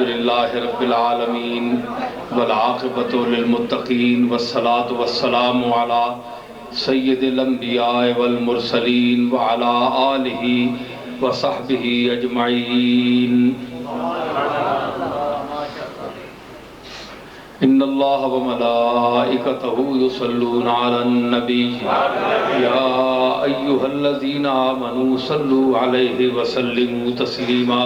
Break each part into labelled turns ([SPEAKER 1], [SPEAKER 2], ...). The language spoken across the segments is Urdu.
[SPEAKER 1] للہ رب العالمین والعاقبۃ للمتقین والصلاة والسلام علی سید الانبیاء والمرسلین وعلی آلہ وصحبہ اجمعین۔ ان اللہ وملائکتہ یصلون علی النبی یا ایہا الذین آمنوا صلوا علیہ وسلموا تسلیما۔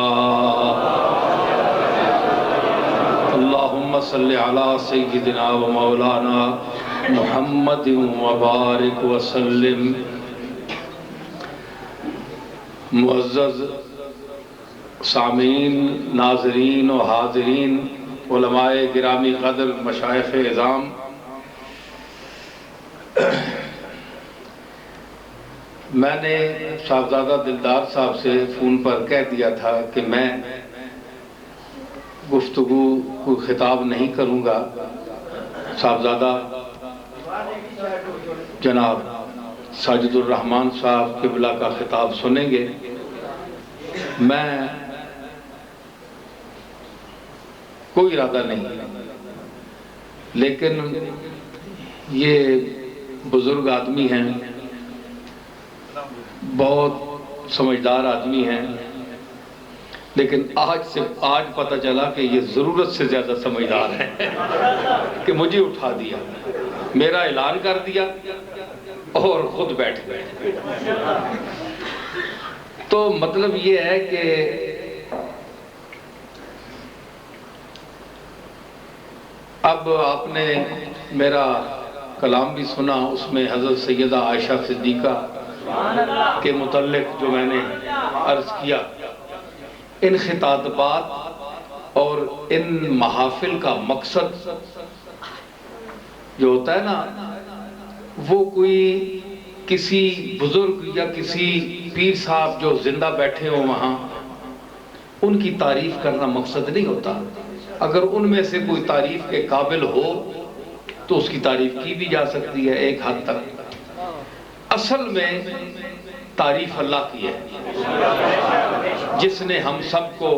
[SPEAKER 1] اللہم صل علی سیدنا و مولانا محمد وبارک وسلم۔ معزز سامعین، ناظرین و حاضرین، علماء گرامی قدر، مشائخ اعظام، میں نے صاحبزادہ دلدار صاحب سے فون پر کہہ دیا تھا کہ میں گفتگو کوئی خطاب نہیں کروں گا، صاحبزادہ جناب ساجد الرحمن صاحب قبلہ کا خطاب سنیں گے۔ میں کوئی ارادہ نہیں، لیکن یہ بزرگ آدمی ہیں، بہت سمجھدار آدمی ہیں، لیکن آج پتہ چلا کہ یہ ضرورت سے زیادہ سمجھدار ہے کہ مجھے اٹھا دیا، میرا اعلان کر دیا اور خود بیٹھ گئے۔ تو مطلب یہ ہے کہ اب آپ نے میرا کلام بھی سنا، اس میں حضرت سیدہ عائشہ صدیقہ کے متعلق جو میں نے عرض کیا، ان خطابات اور ان محافل کا مقصد جو ہوتا ہے نا، وہ کوئی کسی بزرگ یا کسی پیر صاحب جو زندہ بیٹھے ہوں وہاں، ان کی تعریف کرنا مقصد نہیں ہوتا۔ اگر ان میں سے کوئی تعریف کے قابل ہو تو اس کی تعریف کی بھی جا سکتی ہے ایک حد تک۔ اصل میں تعریف اللہ کی ہے، جس نے ہم سب کو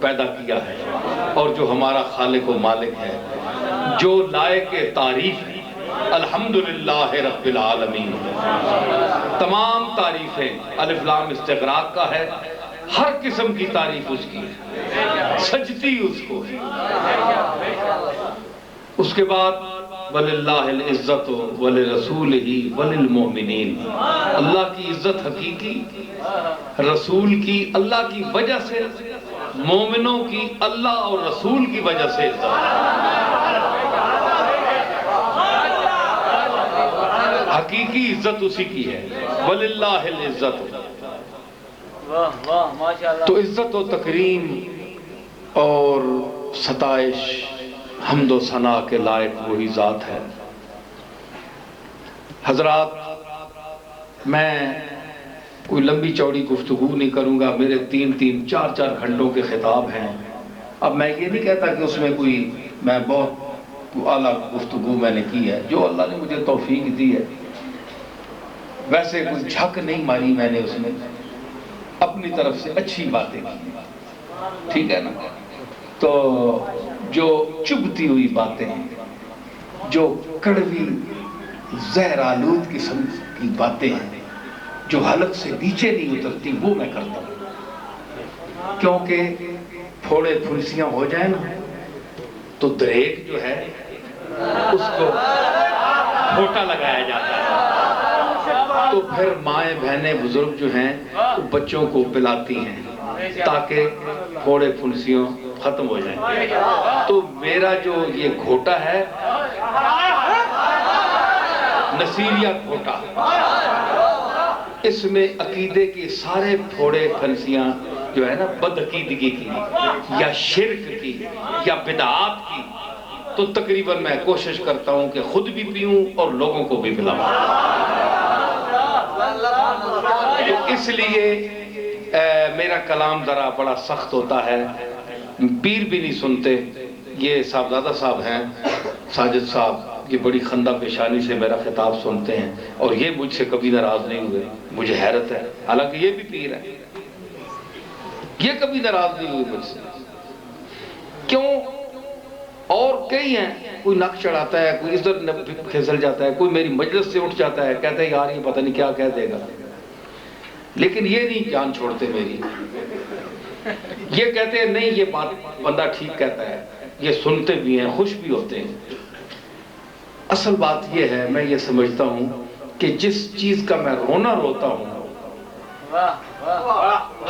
[SPEAKER 1] پیدا کیا ہے اور جو ہمارا خالق و مالک ہے، جو لائق تعریف ہے۔ الحمدللہ رب العالمین، تمام تعریفیں الف لام استغراق کا ہے، ہر قسم کی تعریف اس کی ہے، سجدی اس کو ہے۔ اس کے بعد وَلِلَّهِ الْعِزَّةُ وَلِرَسُولِهِ وَلِلْمُؤْمِنِينَ، اللہ کی عزت حقیقی، رسول کی اللہ کی وجہ سے، مومنوں کی اللہ اور رسول کی وجہ سے عزت، حقیقی عزت اسی کی ہے۔ وَلِلَّهِ الْعِزَّةُ، تو عزت و تکریم اور ستائش، حمد و ثنا کے لائق وہی ذات ہے۔ حضرات، میں کوئی لمبی چوڑی گفتگو نہیں کروں گا، میرے 3 4 گھنٹوں کے خطاب ہیں۔ اب میں یہ نہیں کہتا کہ اس میں میں بہت اعلیٰ گفتگو میں نے کی ہے، جو اللہ نے مجھے توفیق دی ہے، ویسے کوئی جھک نہیں ماری میں نے، اس میں اپنی طرف سے اچھی باتیں کی، ٹھیک ہے نا۔ تو جو چبھتی ہوئی باتیں ہیں، جو کڑوی زہر آلود قسم کی باتیں ہیں، جو حلق سے نیچے نہیں اترتی، وہ میں کرتا ہوں، کیونکہ پھوڑے پھنسیاں ہو جائیں نا تو دریک جو ہے اس کو پھوٹا لگایا جاتا ہے، تو پھر مائیں بہنیں بزرگ جو ہیں بچوں کو پلاتی ہیں تاکہ پھوڑے پھنسیوں ختم ہو جائیں۔ تو میرا جو یہ گھوٹا ہے، نصیریہ گھوٹا، اس میں عقیدے کے سارے پھوڑے پھنسیاں جو ہے نا، بدعقیدگی کی یا شرک کی یا بدعات کی، تو تقریباً میں کوشش کرتا ہوں کہ خود بھی پیوں اور لوگوں کو بھی پلاؤں۔ تو اس لیے میرا کلام ذرا بڑا سخت ہوتا ہے، پیر بھی نہیں سنتے۔ یہ صاحبزادہ صاحب ہیں، ساجد صاحب، یہ بڑی خندہ پیشانی سے میرا خطاب سنتے ہیں اور یہ مجھ سے کبھی ناراض نہیں ہوئے، مجھے حیرت ہے، حالانکہ یہ بھی پیر ہے، یہ کبھی ناراض نہیں ہوئے مجھ سے۔ اور کئی ہیں، کوئی نک چڑھاتا ہے، کوئی ادھر پھسل جاتا ہے، کوئی میری مجلس سے اٹھ جاتا ہے، کہتا ہے یار یہ پتہ نہیں کیا کہہ دے گا، لیکن یہ نہیں جان چھوڑتے میری، یہ کہتے ہیں نہیں یہ بات بندہ ٹھیک کہتا ہے، یہ سنتے بھی ہیں، خوش بھی ہوتے ہیں۔ اصل بات یہ ہے، میں یہ سمجھتا ہوں کہ جس چیز کا میں رونا روتا ہوں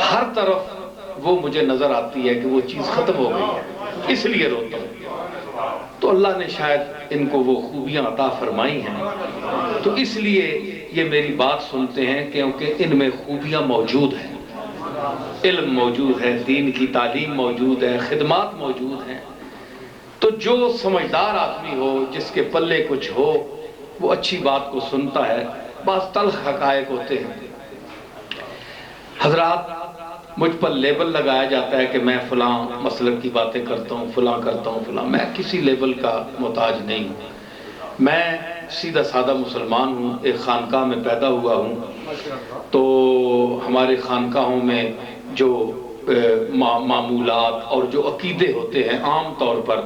[SPEAKER 1] ہر طرف وہ مجھے نظر آتی ہے کہ وہ چیز ختم ہو گئی ہے، اس لیے روتا ہوں۔ تو اللہ نے شاید ان کو وہ خوبیاں عطا فرمائی ہیں، تو اس لیے یہ میری بات سنتے ہیں، کیونکہ ان میں خوبیاں موجود ہیں، علم موجود ہے، دین کی تعلیم موجود ہے، خدمات موجود ہیں۔ تو جو سمجھدار آدمی ہو، جس کے پلے کچھ ہو، وہ اچھی بات کو سنتا ہے۔ بعض تلخ حقائق ہوتے ہیں حضرات، مجھ پر لیبل لگایا جاتا ہے کہ میں فلاں مسلک کی باتیں کرتا ہوں، فلاں کرتا ہوں، فلاں۔ میں کسی لیبل کا محتاج نہیں ہوں، میں سیدھا سادہ مسلمان ہوں، ایک خانقاہ میں پیدا ہوا ہوں۔ تو ہمارے خانقاہوں میں جو معمولات اور جو عقیدے ہوتے ہیں عام طور پر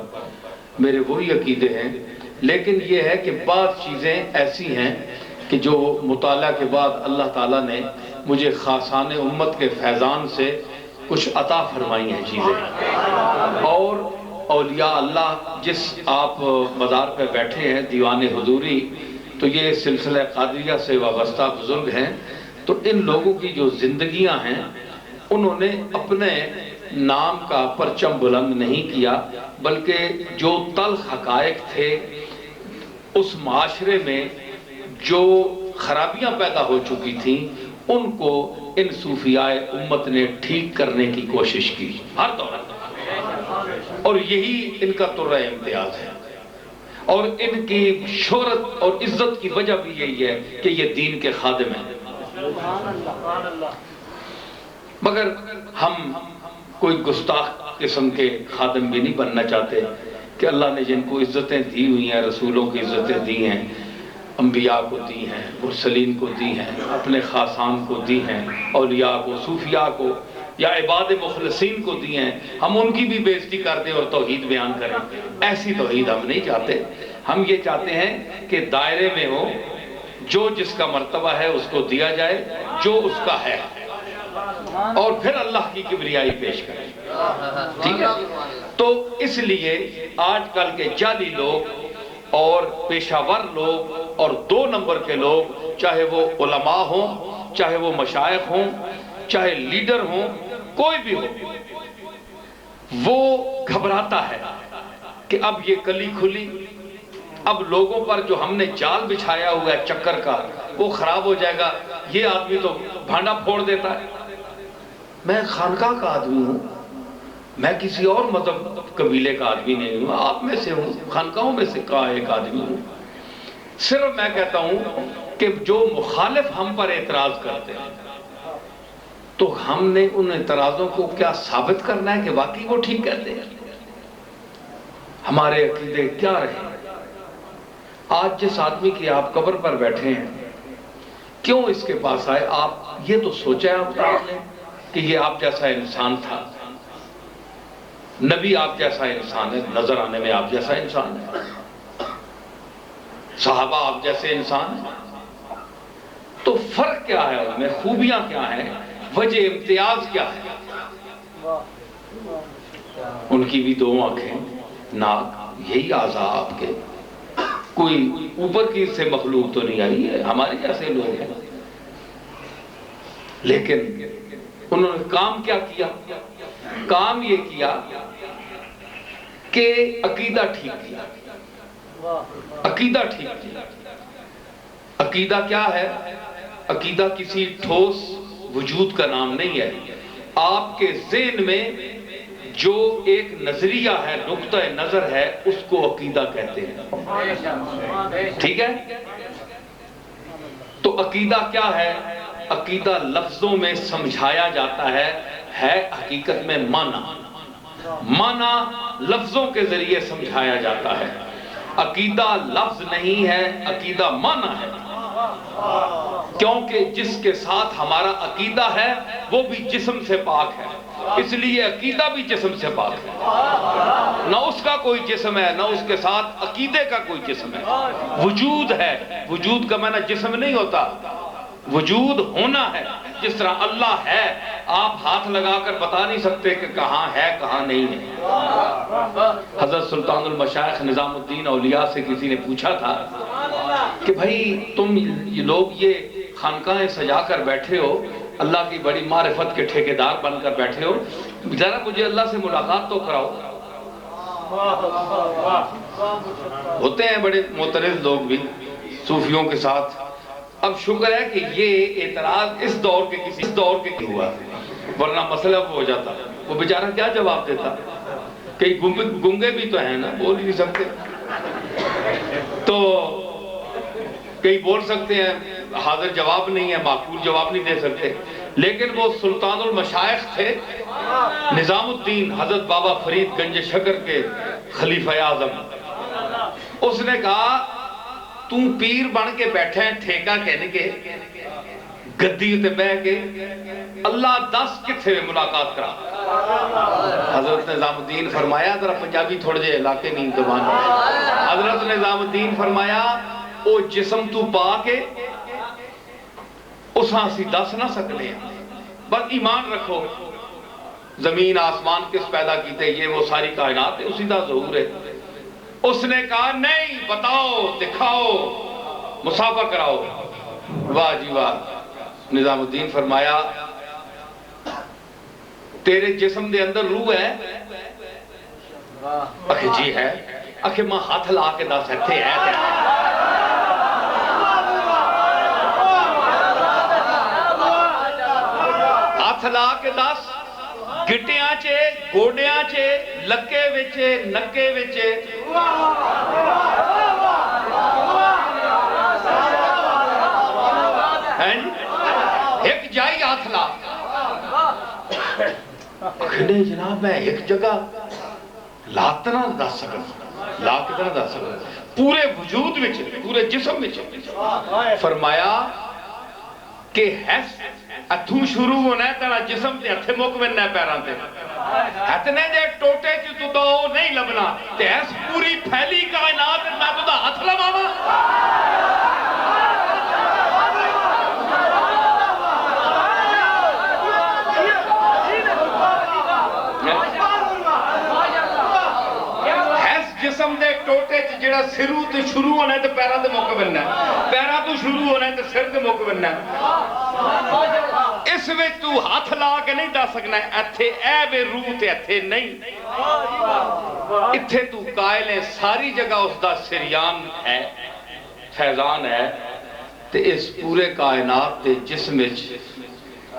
[SPEAKER 1] میرے وہی عقیدے ہیں، لیکن یہ ہے کہ بعض چیزیں ایسی ہیں کہ جو مطالعہ کے بعد اللہ تعالیٰ نے مجھے خاصان امت کے فیضان سے کچھ عطا فرمائی ہیں چیزیں۔ اور اولیاء اللہ جس آپ مزار پہ بیٹھے ہیں، دیوان حضوری، تو یہ سلسلہ قادریہ سے وابستہ بزرگ ہیں، تو ان لوگوں کی جو زندگیاں ہیں انہوں نے اپنے نام کا پرچم بلند نہیں کیا، بلکہ جو تلخ حقائق تھے اس معاشرے میں جو خرابیاں پیدا ہو چکی تھیں ان کو ان صوفیاء امت نے ٹھیک کرنے کی کوشش کی ہر دور میں، اور یہی ان کا طرہ امتیاز ہے، اور ان کی شہرت اور عزت کی وجہ بھی یہی ہے کہ یہ دین کے خادم ہیں۔ مگر ہم کوئی گستاخ قسم کے خادم بھی نہیں بننا چاہتے کہ اللہ نے جن کو عزتیں دی ہوئی ہیں، رسولوں کی عزتیں دی ہیں، انبیاء کو دی ہیں، مرسلین کو دی ہیں، اپنے خاصان کو دی ہیں، اولیاء کو، صوفیاء کو یا عباد مخلصین کو دی ہیں، ہم ان کی بھی بےزتی کر دیں اور توحید بیان کریں۔ ایسی توحید ہم نہیں چاہتے، ہم یہ چاہتے ہیں کہ دائرے میں ہو، جو جس کا مرتبہ ہے اس کو دیا جائے، جو اس کا ہے، اور پھر اللہ کی کبریائی پیش کریں، ٹھیک ہے؟ تو اس لیے آج کل کے جعلی لوگ اور پیشہ ور لوگ اور دو نمبر کے لوگ، چاہے وہ علماء ہوں، چاہے وہ مشائخ ہوں، چاہے لیڈر ہوں، کوئی بھی ہو، وہ گھبراتا ہے کہ اب یہ کلی کھلی، اب لوگوں پر جو ہم نے جال بچھایا ہوا ہے چکر کا وہ خراب ہو جائے گا، یہ آدمی تو بھانڈا پھوڑ دیتا ہے۔ میں خانقاہ کا آدمی ہوں، میں کسی اور مذہب قبیلے کا آدمی نہیں ہوں، آپ میں سے ہوں، خانقاہوں میں سے کا ایک آدمی ہوں۔ صرف میں کہتا ہوں کہ جو مخالف ہم پر اعتراض کرتے ہیں تو ہم نے ان اعتراضوں کو کیا ثابت کرنا ہے کہ واقعی وہ ٹھیک کہتے ہیں؟ ہمارے عقیدے کیا رہے؟ آج جس آدمی کی آپ قبر پر بیٹھے ہیں، کیوں اس کے پاس آئے؟ آپ یہ تو سوچا ہے آپ نے کہ یہ آپ جیسا انسان تھا، نبی آپ جیسا انسان ہے، نظر آنے میں آپ جیسا انسان ہے، صحابہ آپ جیسے انسان ہیں، تو فرق کیا ہے ان میں؟ خوبیاں کیا ہیں؟ وجہ امتیاز کیا ہے؟ ان کی بھی دو آنکھیں، ناک، یہی اعضاء آپ کے، کوئی اوپر کی سے مخلوق تو نہیں آئی ہے، ہمارے جیسے لوگ ہیں، لیکن انہوں نے کام کیا کیا؟ کام یہ کیا کہ عقیدہ ٹھیک کیا، عقیدہ ٹھیک کیا۔ عقیدہ کیا ہے؟ عقیدہ کسی ٹھوس وجود کا نام نہیں ہے، آپ کے ذہن میں جو ایک نظریہ ہے، نقطہ نظر ہے، اس کو عقیدہ کہتے ہیں، ٹھیک ہے؟ تو عقیدہ کیا ہے؟ عقیدہ لفظوں میں سمجھایا جاتا ہے حقیقت میں معنی لفظوں کے ذریعے سمجھایا جاتا ہے۔ عقیدہ لفظ نہیں ہے، عقیدہ معنی ہے، کیونکہ جس کے ساتھ ہمارا عقیدہ ہے وہ بھی جسم سے پاک ہے، اس لیے عقیدہ بھی جسم سے پاک ہے۔ نہ اس کا کوئی جسم ہے، نہ اس کے ساتھ عقیدے کا کوئی جسم ہے، وجود ہے۔ وجود کا معنی جسم نہیں ہوتا، وجود ہونا ہے۔ جس طرح اللہ ہے، آپ ہاتھ لگا کر بتا نہیں سکتے کہ کہاں ہے کہاں نہیں ہے۔ حضرت سلطان المشائخ نظام الدین اولیاء سے کسی نے پوچھا تھا کہ بھائی تم لوگ یہ خانقاہیں سجا کر بیٹھے ہو، اللہ کی بڑی معرفت کے ٹھیکیدار بن کر بیٹھے ہو، ذرا مجھے اللہ سے ملاقات تو کراؤ۔ ہوتے ہیں بڑے معترض لوگ بھی صوفیوں کے ساتھ۔ اب شکر ہے کہ یہ اعتراض اس دور کے ہوا، ورنہ مسئلہ ہو جاتا۔ وہ بیچارہ کیا جواب دیتا؟ کئی گنگے بھی تو ہیں نا، بول ہی نہیں سکتے، تو کئی بول سکتے ہیں، حاضر جواب نہیں ہے، معقول جواب نہیں دے سکتے۔ لیکن وہ سلطان المشائخ تھے، نظام الدین حضرت بابا فرید گنج شکر کے خلیفہ اعظم۔ اس نے کہا تو پیر بن کے بیٹھے ہیں ٹھیکہ کہنے کے، گدی تے بہ کے، اللہ 10 کتھے میں ملاقات کرا۔ حضرت نظام الدین فرمایا، ذرا پنجابی تھوڑے جے علاقے نہیں زبان، حضرت نظام الدین فرمایا او جسم تو پا کے اس ہاں سی 10 نہ سکنے ہیں، بس ایمان رکھو زمین آسمان کس پیدا کیتے، یہ وہ ساری کائنات ہے، اسی دا ظہور ہے۔ اس نے کہا نہیں، بتاؤ، دکھاؤ، مصافحہ کراؤ۔ واہ جی واہ۔ نظام الدین فرمایا تیرے جسم دے اندر روح ہے؟ اکھے جی ہے۔ اکھے ماں ہاتھ لا کے دس ہتھے ہے، ہاتھ لا کے دس، گٹیاں چے، گوڑیاں چے، لکے وچے، نکے وچے، ایک جائی ہاتھ لا۔ کھڑے جناب میں ایک جگہ لاتنا دس سکتا، لا کتنا دس سکتا، پورے وجود وچے، پورے جسم وچے۔ فرمایا کہ حیث اتھوں شروع ہونا ہے تیرا جسم تے ہتھے مکمن ہے پیران تے، اتنے جے ٹوٹے چی تو دو نہیں لبنا، تے ایس پوری پھیلی کائنات میں تو دا ہاتھ لباوا۔ جسم دے ٹوٹے جڑا سروں تے شروع ہونا ہے تے پیران تے موقع بننا ہے، پیران تو شروع ہونا ہے تے سر تے موقع بننا ہے۔ اس میں تو ہاتھ لا کے نہیں دا سکنا ہے، ایتھے اے بے روح تے ایتھے نہیں، اتھے تو قائل ہے ساری جگہ اس دا سریان ہے، فیضان ہے، تے اس پورے کائنات تے جسم وچ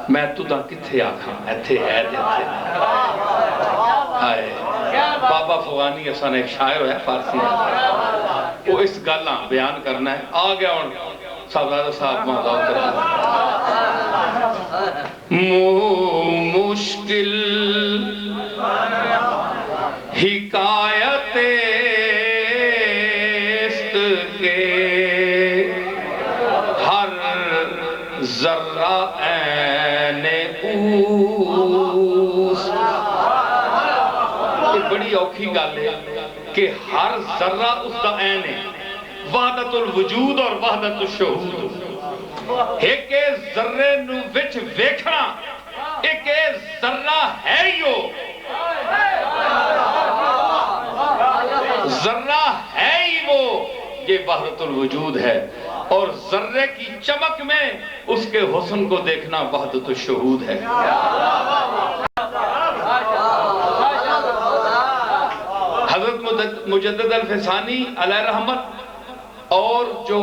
[SPEAKER 1] میں تو دا کتھے آکھاں، ایتھے ہے تے ایتھے نہیں۔ بابا فغانی اسان ایک شاعر ہے فارسی ہے، وہ اس گالاں بیان کرنا ہے۔ آ گیا اور صاحبزادہ صاحب مہداؤ کرنا مشکل حکایت است کے ہر ذرہ عین اوست۔ بڑی اوکھی گل ہے کہ ہر ذرہ اس دا عین ہے، وحدت الوجود اور وحدت الشہود۔ ایک ذرے نو وچ ویکھنا، ایک ذرہ ہے ہیو، ذرہ ہے ہی وہ، یہ وحدت الوجود ہے، اور ذرے کی چمک میں اس کے حسن کو دیکھنا وحدت الشہود ہے۔ حضرت مجدد الفسانی علیہ رحمت اور جو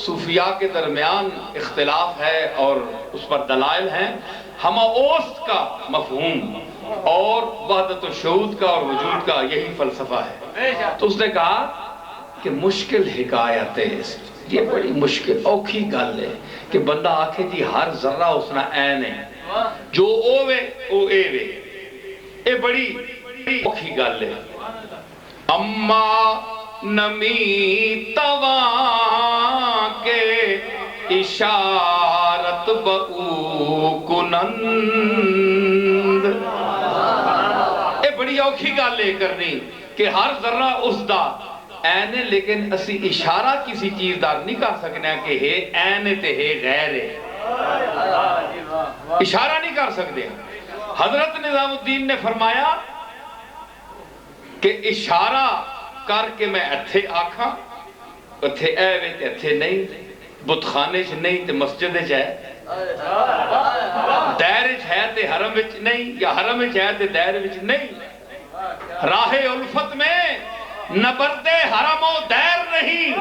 [SPEAKER 1] صوفیاء کے درمیان اختلاف ہے اور اس پر دلائل ہیں، ہمہ اوست کا مفہوم اور وحدت الشہود کا اور وجود کا یہی فلسفہ ہے۔ تو اس نے کہا کہ مشکل حکایت است، یہ بڑی مشکل اوکھی گل ہے کہ بندہ آکھے جی ہر ذرہ اس نے عین ہے، جو اوے او اے وے، یہ بڑی اوکھی گل ہے۔ اما نمی تواں کے اشارت بہو کنند، یہ بڑی اوکھی گل ہے کرنی کہ ہر ذرہ اس دا این ہے، لیکن اسی اشارہ کسی چیز دار نہیں کر سکنے کہ ہے این تے ہے غیر ہے، اشارہ نہیں کر سکتے۔ حضرت نظام الدین نے فرمایا کہ اشارہ کر کے میں اتھے آکھاں، اتھے اے وے تے اتھے نہیں، بت خانے چ نہیں تے مسجد چ ہے، دائر چ ہے تے حرم وچ نہیں، یا حرم چ ہے تے دائر وچ نہیں۔ راہ الفت میں نبرد حرم و دیر نہیں،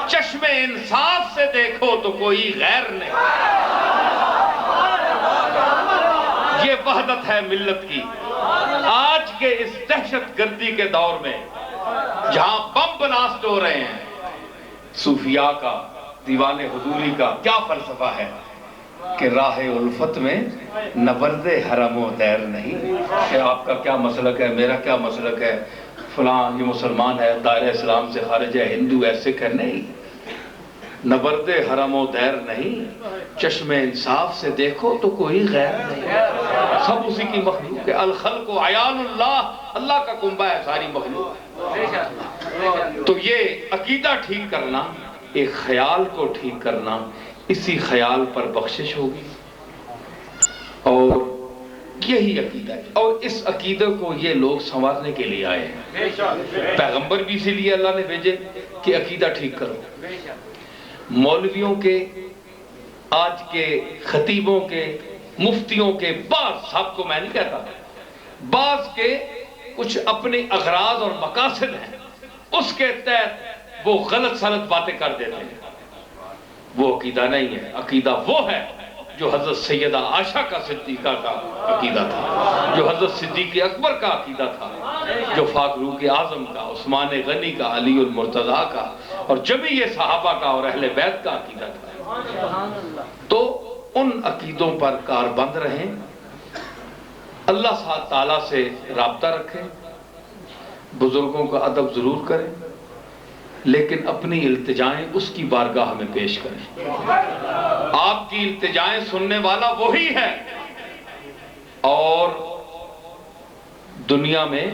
[SPEAKER 1] چشم انصاف سے دیکھو تو کوئی غیر نہیں۔ یہ وحدت ہے ملت کی۔ آج کے اس دہشت گردی کے دور میں جہاں بم بلاسٹ ہو رہے ہیں، صوفیاء کا، دیوان حضوری کا کیا فلسفہ ہے کہ راہ الفت میں نبرد حرم و دیر نہیں، کہ آپ کا کیا مسلک ہے، میرا کیا مسلک ہے، فلاں یہ مسلمان ہے دائرہ اسلام سے خارج ہے، ہندو ہے، سکھ ہے، نہیں، نبرد حرم و دیر نہیں، چشم انصاف سے دیکھو تو کوئی غیر نہیں، سب اسی کی مخلوق ہے۔ الخلق عیان اللہ، اللہ کا کنبہ ہے ساری مخلوق۔ تو یہ عقیدہ ٹھیک کرنا، ایک خیال کو ٹھیک کرنا، اسی خیال پر بخشش ہوگی، اور یہی عقیدہ ہے، اور اس عقیدے کو یہ لوگ سنوارنے کے لیے آئے ہیں۔ پیغمبر بھی اسی لیے اللہ نے بھیجے کہ عقیدہ ٹھیک کرو۔ مولویوں کے، آج کے خطیبوں کے، مفتیوں کے، بعض، سب کو میں نہیں کہتا، بعض کے کچھ اپنے اغراض اور مقاصد ہیں، اس کے تحت وہ غلط سلط باتیں کر دیتے ہیں۔ وہ عقیدہ نہیں ہے، عقیدہ وہ ہے جو حضرت سیدہ عائشہ کا صدیقہ کا عقیدہ تھا، جو حضرت صدیق اکبر کا عقیدہ تھا، جو فاروق اعظم کا، عثمان غنی کا، علی المرتضیٰ کا، اور جمیع صحابہ کا اور اہل بیت کا عقیدہ تھا۔ تو ان عقیدوں پر کاربند رہیں، اللہ تعالیٰ سے رابطہ رکھیں، بزرگوں کا ادب ضرور کریں، لیکن اپنی التجائیں اس کی بارگاہ میں پیش کریں۔ آپ کی التجائیں سننے والا وہی ہے، اور دنیا میں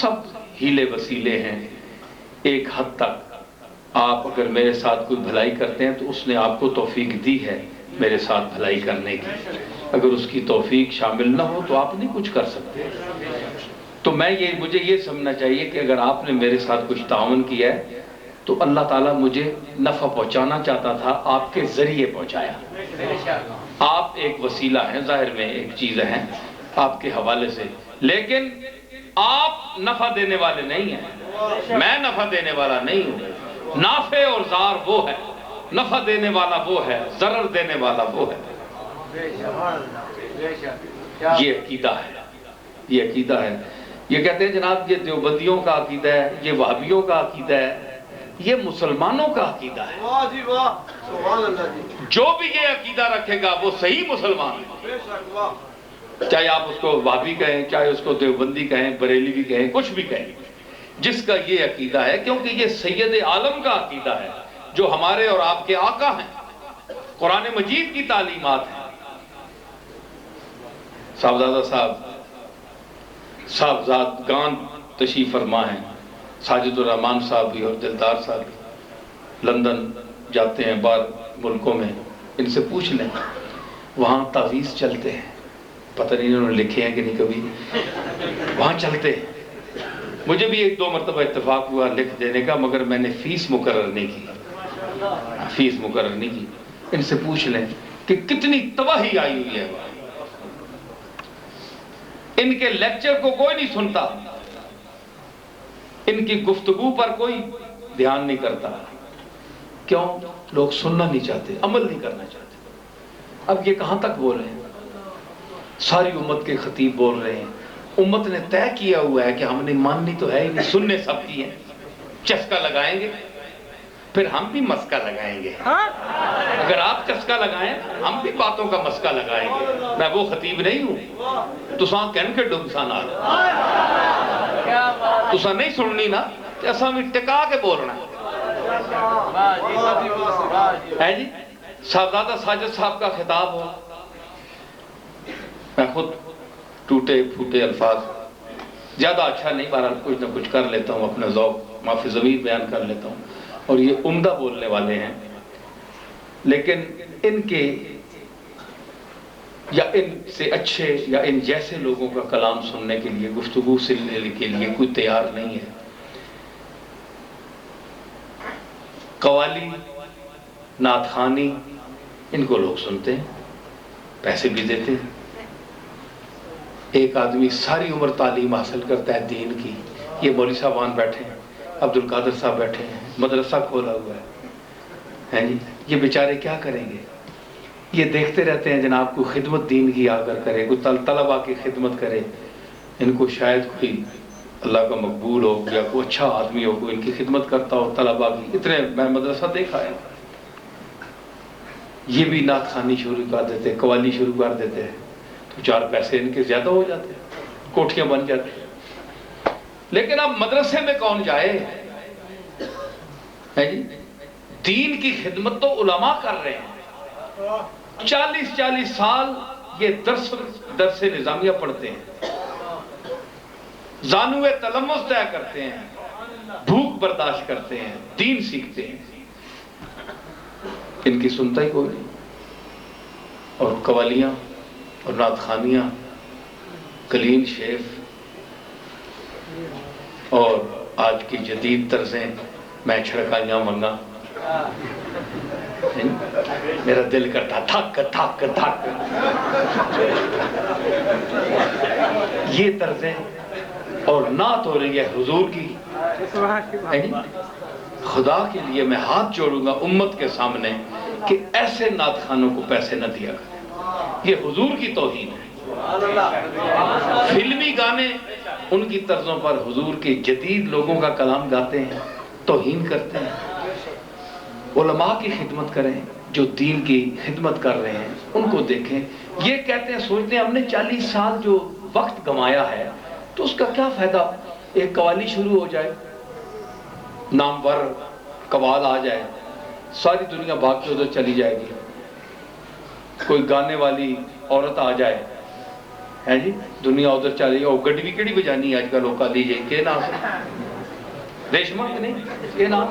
[SPEAKER 1] سب ہیلے وسیلے ہیں۔ ایک حد تک آپ اگر میرے ساتھ کوئی بھلائی کرتے ہیں تو اس نے آپ کو توفیق دی ہے میرے ساتھ بھلائی کرنے کی، اگر اس کی توفیق شامل نہ ہو تو آپ نہیں کچھ کر سکتے۔ تو مجھے یہ سمجھنا چاہیے کہ اگر آپ نے میرے ساتھ کچھ تعاون کیا ہے تو اللہ تعالیٰ مجھے نفع پہنچانا چاہتا تھا، آپ کے ذریعے پہنچایا۔ آپ ایک وسیلہ ہیں، ظاہر میں ایک چیز ہیں آپ کے حوالے سے، لیکن آپ نفع دینے والے نہیں ہیں، میں نفع دینے والا نہیں ہوں۔ نافع اور ضار وہ ہے، نفع دینے والا وہ ہے، ضرر دینے والا وہ ہے۔ یہ عقیدہ ہے، یہ عقیدہ ہے۔ یہ کہتے ہیں جناب یہ دیوبندیوں کا عقیدہ ہے، یہ وہابیوں کا عقیدہ ہے، یہ مسلمانوں کا عقیدہ ہے۔ جو بھی یہ عقیدہ رکھے گا وہ صحیح مسلمان ہے، چاہے آپ اس کو وہابی کہیں، چاہے اس کو دیوبندی کہیں، بریلوی کہیں، کچھ بھی کہیں، جس کا یہ عقیدہ ہے، کیونکہ یہ سید عالم کا عقیدہ ہے جو ہمارے اور آپ کے آقا ہیں، قرآن مجید کی تعلیمات ہیں۔ صاحبزادہ صاحبزاد گان تشریف فرما ہیں، ساجد الرحمان صاحب بھی اور دلدار صاحب بھی لندن جاتے ہیں، باہر ملکوں میں، ان سے پوچھ لیں، وہاں تعویذ چلتے ہیں، پتہ نہیں انہوں نے لکھے ہیں کہ نہیں، کبھی وہاں چلتے ہیں۔ مجھے بھی ایک دو مرتبہ اتفاق ہوا لکھ دینے کا، مگر میں نے فیس مقرر نہیں کی۔ ان سے پوچھ لیں کہ کتنی تباہی آئی ہوئی ہے وہاں، ان کے لیکچر کو کوئی نہیں سنتا، ان کی گفتگو پر کوئی دھیان نہیں کرتا۔ کیوں؟ لوگ سننا نہیں چاہتے، عمل نہیں کرنا چاہتے۔ اب یہ کہاں تک بول رہے ہیں؟ ساری امت کے خطیب بول رہے ہیں، امت نے طے کیا ہوا ہے کہ ہم نے ماننی تو ہے ہی نہیں، سننے سب کی ہیں، چسکا لگائیں گے پھر ہم بھی مسکا لگائیں گے۔ اگر آپ چسکا لگائیں ہم بھی باتوں کا مسکا لگائیں گے۔ میں وہ خطیب نہیں ہوں تساں کہن کے ڈبسان آ تساں نہیں سننی نا، ایسا بھی ٹکا کے بولنا ہے جی۔ صاحبزادہ ساجد صاحب کا خطاب ہو، میں خود ٹوٹے پھوٹے الفاظ زیادہ اچھا نہیں، بہرحال کچھ نہ کچھ کر لیتا ہوں، اپنا ذوق معافی ضمیر بیان کر لیتا ہوں، اور یہ عمدہ بولنے والے ہیں، لیکن ان کے یا ان سے اچھے یا ان جیسے لوگوں کا کلام سننے کے لیے، گفتگو سننے کے لیے کوئی تیار نہیں ہے۔ قوالی، نعت خوانی، ان کو لوگ سنتے ہیں، پیسے بھی دیتے ہیں۔ ایک آدمی ساری عمر تعلیم حاصل کرتا ہے دین کی، یہ مولوی صاحبان بیٹھے ہیں، عبد القادر صاحب بیٹھے ہیں، مدرسہ کھولا ہوا ہے جی، یہ بیچارے کیا کریں گے؟ یہ دیکھتے رہتے ہیں جناب کوئی خدمت دین کی آ کر کرے، کوئی طلباء کی خدمت کرے، ان کو شاید کوئی اللہ کا مقبول ہو یا کوئی اچھا آدمی ہو، کوئی ان کی خدمت کرتا ہو طلباء کی۔ اتنے میں مدرسہ دیکھا ہے، یہ بھی نعت خوانی شروع کر دیتے، قوالی شروع کر دیتے ہیں، تو چار پیسے ان کے زیادہ ہو جاتے ہیں، کوٹھیاں بن جاتی ہیں۔ لیکن اب مدرسے میں کون جائے ہے جی؟ دین کی خدمت تو علماء کر رہے ہیں، 40 سال یہ درس نظامیہ پڑھتے ہیں، زانوے تلمس طے کرتے ہیں، بھوک برداشت کرتے ہیں، دین سیکھتے ہیں، ان کی سنتا ہی کوئی نہیں۔ اور قوالیاں اور نعت خوانیاں، کلین شیف اور آج کی جدید طرزیں، میں چھڑکائیاں منگا، میرا دل کرتا تھک تھک تھک، یہ طرزیں، اور نعت ہو رہی ہے حضور کی۔ خدا کے لیے میں ہاتھ جوڑوں گا امت کے سامنے کہ ایسے نعت خانوں کو پیسے نہ دیا کریں، یہ حضور کی توہین ہے۔ فلمی گانے ان کی طرزوں پر حضور کے جدید لوگوں کا کلام گاتے ہیں، توہین کرتے ہیں۔ علماء کی خدمت کریں، جو دین کی خدمت کر رہے ہیں ان کو دیکھیں۔ یہ کہتے ہیں، سوچتے ہیں ہم نے 40 سال جو وقت گمایا ہے تو اس کا کیا فائدہ؟ ایک قوالی شروع ہو جائے، نامور قوال آ جائے، ساری دنیا بھاگ کے ادھر چلی جائے گی۔ کوئی گانے والی عورت آ جائے ہے جی، دنیا ادھر چلی جائے۔ گڈی بھی کیڑی بجانی آج کل لوگ لی جائے، کہ نام ریشمہ نہیں، یہ نام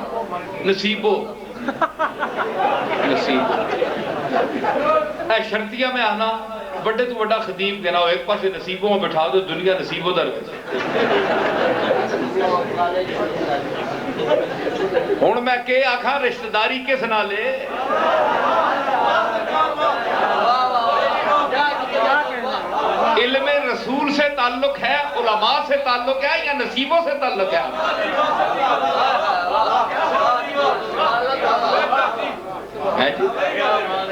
[SPEAKER 1] نصیبو، نصیب اے شرطیہ میں آنا بڑے تو بڑا خطیب کہنا ہو، ایک پاس نصیبوں میں بٹھا دو، دنیا نصیبوں در ہون میں کہ آکھاں رشتہ داری کس نہ لے۔ علم رسول سے تعلق ہے، علماء سے تعلق ہے، یا نصیبوں سے تعلق ہے؟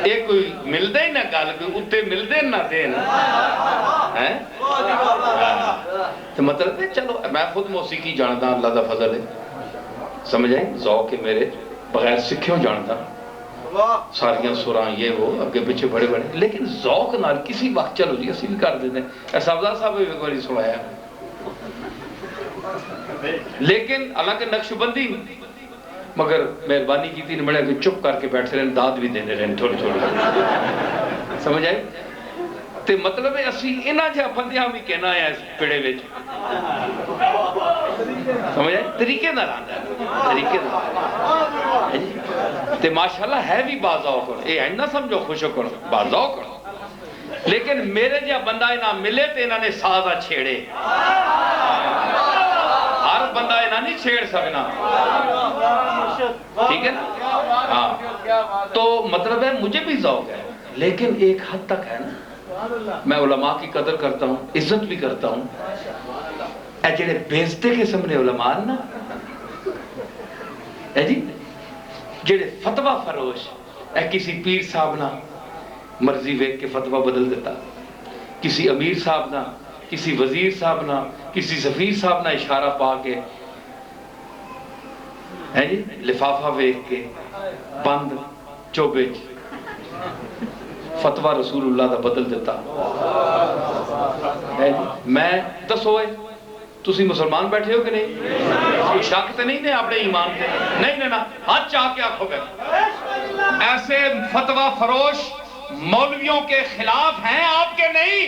[SPEAKER 1] ایک کوئی مل دے نہ گل، کوئی اتے مل دے نہ دین، تو مطلب ہے چلو میں خود موسیقی جانتا، اللہ دا فضل ہے، سمجھیں ذوق ہے میرے، بغیر سکھیوں جانتا، ساریاں سراں یہ وہ اگے پیچھے بڑے بڑے، لیکن ذوق نال کسی وقت چلو جی اسی بھی کر دیتے ہیں۔ ایسا افضل صاحب بھی ایک باری سنایا، لیکن حالانکہ نقش بندی مگر مہربانی کی تھی بڑے کہ چپ کر کے بیٹھتے رہے، داد بھی دینے رہے تھوڑی تھوڑی، سمجھ آئے؟ تے مطلب ہے اسی انہاں جہاں بندیاں بھی کہنا ہے اس پیڑے وچ، سمجھ آئے؟ طریقے نہ رہندا ہے، طریقے نہ تے ماشاءاللہ ہے بھی باذوق، اے نہ سمجھو خوش ہو باذوق، لیکن میرے جہاں بندہ انہاں ملے تے انہاں نے سازا چھیڑے، ہر بندہ انہاں نہیں چھیڑ سکنا، ٹھیک ہے نا؟ ہاں تو مطلب ہے مجھے بھی ذوق ہے، لیکن ایک حد تک ہے نا، میں علماء کی قدر کرتا ہوں، عزت بھی کرتا ہوں۔ اے جڑے بیزتے قسم نے علماء نا، اے جی جڑے فتوہ فروش، اے کسی پیر صاحب نا مرضی ویک کے فتوہ بدل دیتا، کسی امیر صاحب نا، کسی وزیر صاحب نا، کسی سفیر صاحب نا اشارہ پا کے ہے جی لفافہ ویک کے بند چوبے فتوہ رسول اللہ دا بدل دیتا ہے جی۔ میں دسوئے تسی مسلمان بیٹھے ہو کہ نہیں؟ شک تے نہیں نے اپنے ایمان تے؟ نہیں نا، ہاتھ چاہ کے آنکھوں گے ایسے فتوہ فروش مولویوں کے خلاف ہیں آپ کے نہیں؟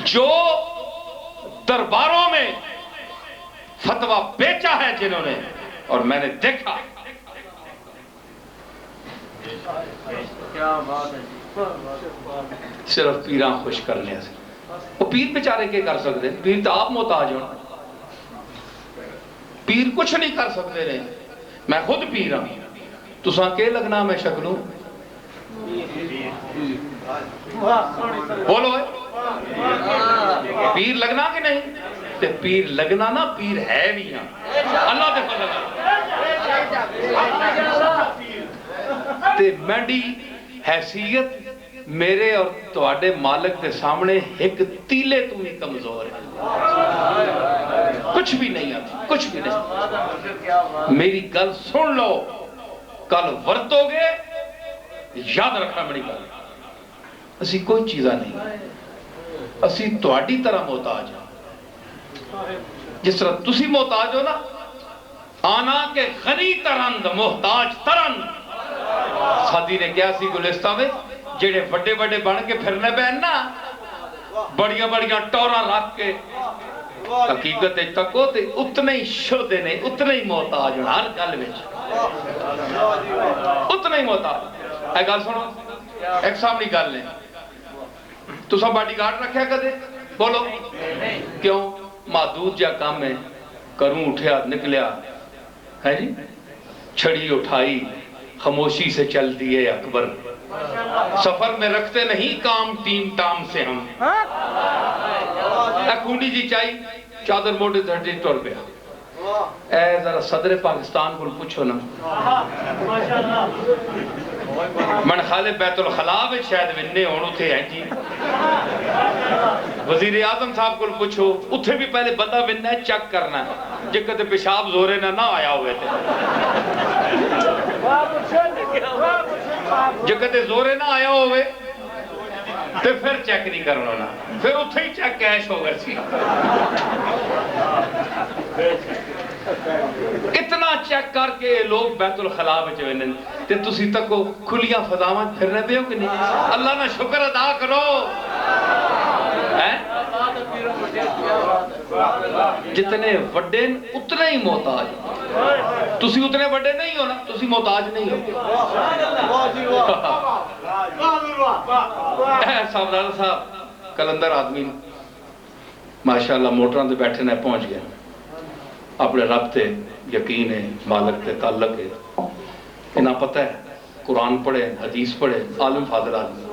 [SPEAKER 1] جو درباروں میں فتویٰ بیچا ہے جنہوں نے، اور میں نے دیکھا، صرف پیراں خوش کرنے سے۔ وہ پیر بیچارے کے کر سکتے ہیں؟ پیر تو آپ محتاج ہوں، پیر کچھ نہیں کر سکتے نے۔ میں خود پیر ہوں، تساں کے لگنا میں شکلوں؟ بولو پیر لگنا کہ نہیں؟ تے پیر لگنا نا، پیر ہے بھی ہاں اللہ دے فضل تے میری حیثیت میرے اور تواڈے مالک کے سامنے ایک تیلے تمہیں کمزور ہے، کچھ بھی نہیں آتی، کچھ بھی نہیں۔ میری گل سن لو، کل ورتو گے یاد رکھنا میری گل، اسی کوئی چیزہ نہیں، اسی تواڈی طرح محتاج ہیں، جس طرح تسی محتاج ہو نا، آنا کے غنی ترند محتاج ترند۔ سادی نے کیا سی گلستہ میں، جڑے بڑے بڑے بن کے پھرنے بہن نا، بڑیاں بڑیاں ٹورا رکھ کے، حقیقت تک ہوتے اتنے ہی شودے نے، اتنے ہی محتاج ہیں ہر گل وچ، اتنے ہی محتاج۔ اے گل سنو، ایک سامنے گل نے، تساں باڈی گارڈ رکھیا کدے؟ بولو کیوں؟ محدود جا کام ہے، کروں اٹھیا نکلیا ہے جی، چھڑی اٹھائی خاموشی سے چل دیے اکبر، سفر میں رکھتے نہیں کام ٹیم ٹام سے ہم۔ اے کونڈی جی چاہی چادر موٹے دھڑی ٹور پیا، اے ذرا صدر پاکستان کو پوچھو نا، من خالے بیت الخلاء میں شاید ونے ہونو تھے ہیں جی، وزیر اعظم صاحب کو پوچھو، اتھے بھی پہلے بندہ ونے ہے چیک کرنا ہے، جے کہتے پیشاب زورے نہ آیا ہوئے تھے، جے کہتے زورے نہ آیا ہوئے تو پھر چیک نہیں کرنا نا، پھر اتھے ہی چیک کیش ہو گئے سی۔ اتنا چیک کر کے لوگ بیت الخلاء میں چوئے، تے تسی تک کو کھلیاں فضاواں پھرنے دے ہو کہ نہیں؟ اللہ نے شکر ادا کرو، جتنے وڈے اتنے ہی محتاج، تسی اتنے وڈے نہیں ہو نا، تسی محتاج نہیں ہو۔ اے صاحبزادہ صاحب کلندر آدمی ماشاءاللہ موٹران دے بیٹھے نے پہنچ گئے، اپنے رب تے یقین ہے، مالک تے تعلق ہے، انہاں پتہ ہے قرآن پڑھے، حدیث پڑھے، عالم فاضل آدمی۔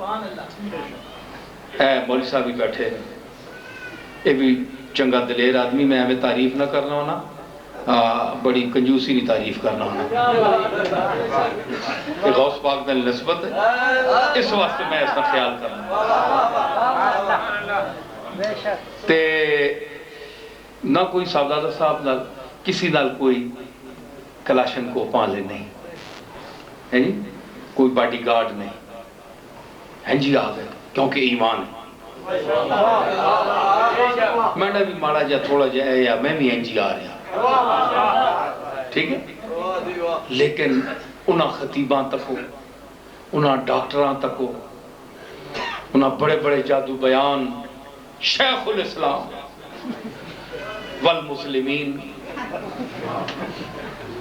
[SPEAKER 1] اے مولوی صاحب بھی بیٹھے، یہ بھی چنگا دلیر آدمی، میں ہمیں تعریف نہ کرنا ہونا، بڑی کنجوسی نہیں تعریف کرنا ہونا، یہ غوث پاک نے نسبت ہے، اس واسطے میں اس کا خیال کرنا۔ تے نہ کوئی صاحبزادہ صاحب نہ کسی نال کوئی کلاشن کو پالے نہیں ہے جی، کوئی باڈی گارڈ نہیں ہے جی، آ گئے کیونکہ ایمان ہے۔ میں نے بھی مارا جا تھوڑا جا ہے یا میں بھی این جی آ رہا، ٹھیک ہے، لیکن انہاں خطیبان تکو، انہاں ڈاکٹران تکو، انہاں بڑے بڑے جادو بیان شیخ الاسلام والمسلمین